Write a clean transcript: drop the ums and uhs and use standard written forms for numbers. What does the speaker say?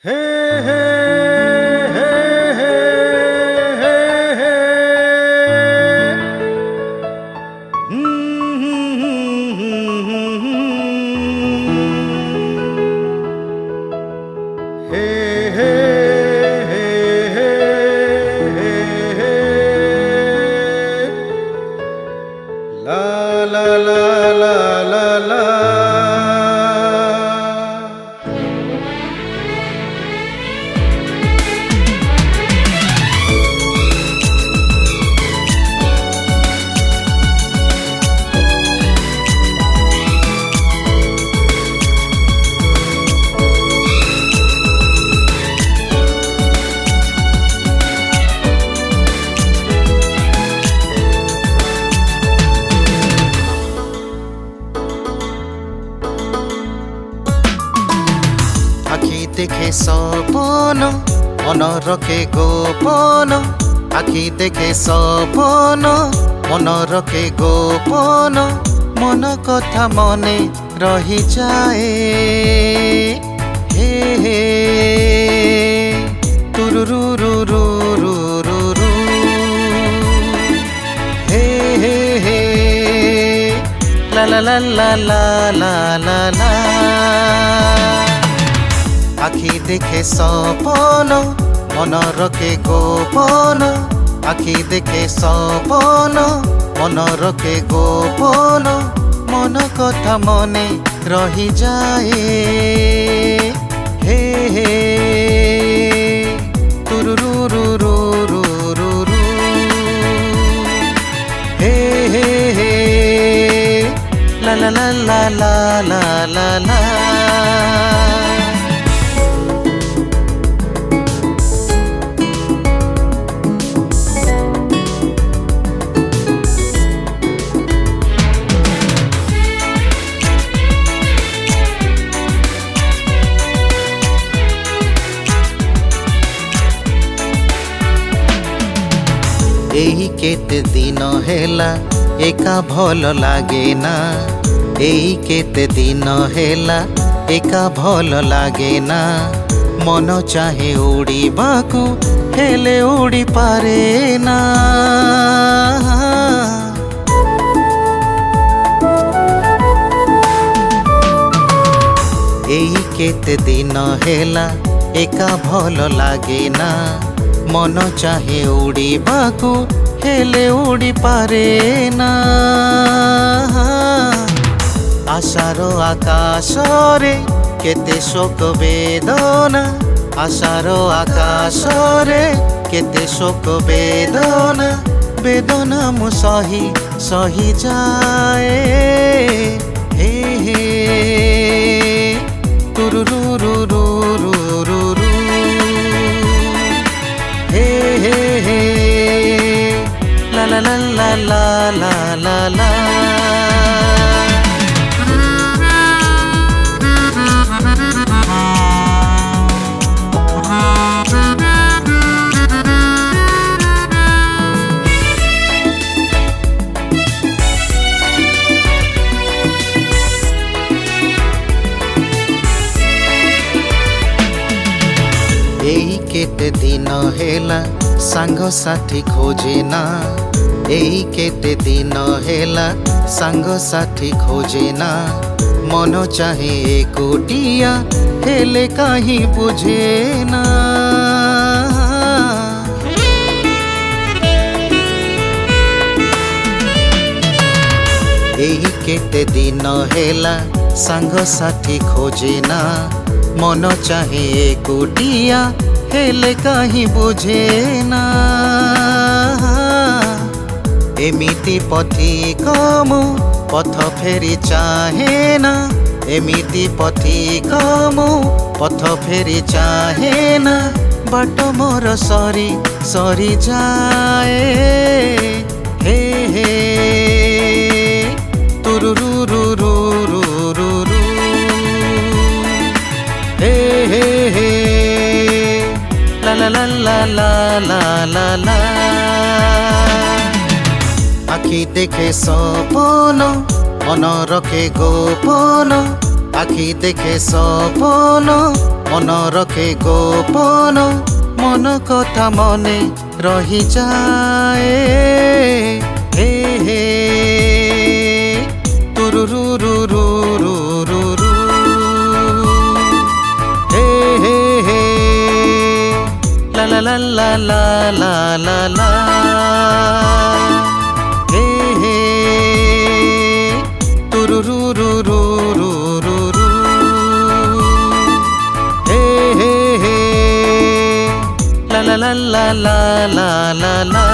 हे हे हे हे हे हे हे हे ला ला ला ला ला ला आखि देखे सपन मन रखे गोपन आखि देखे सपन मन रखे गोपन मन कथा मने रही जाए हे हे तुरुरु रु हे हे हे ला ला ला ला ला ला ला ला आखि देखे सपन मन रखे गोपन आखि देखे सपन मन रखे गोपन मन कथा मने रही जाए हे हे तुरुरु हे हे हे ला ला ला ला ला ला ला ला एही केते दिन हेला एका भल लागे ना एही केते दिन हेला एका भल लागे ना मन चाहे उड़ीबाकू हेले उड़ी पारे ना एही केते दिन हेला एका भल लागे ना मन चाहे उड़ीबाकू हेले उड़ी पारे ना आशार आकाश रे केते शोक वेदना आशार आकाश रे केते शोक वेदना वेदना मु सही सही जाए हे हे तुरुरु हे हे हे ला ला ला ला ला ला ला एही केते दिन हेला सांग साथी खोजे ना एही केते दिन हेला सांग साथी खोजे ना मन चाहे एकोटिया हेले कहीं बुझे ना एही केते दिन हेला सांग साथी खोजे ना मन चाहे एकोटिया हेले कहीं बुझे ना एमिति पथिक मु पथ फेरी चाहे ना एमिति पथिक मु पथ फेरी चाहे ना बाट मोर सरी सरी जाए हे हे तुरुरु हे हे हे ला ला ला ला ला ला ला ला आखि देखे सपन मन रखे गोपन आखि देखे सपन मन रखे गोपन मन कथा मने रही जाए हे हे तुरुरुरुरुरुरुरु हे हे हे ला ला ला ला ला ला ला ला हे हे तुरुरुरुरुरुरुरु हे हे हे ला ला ला ला ला ला ला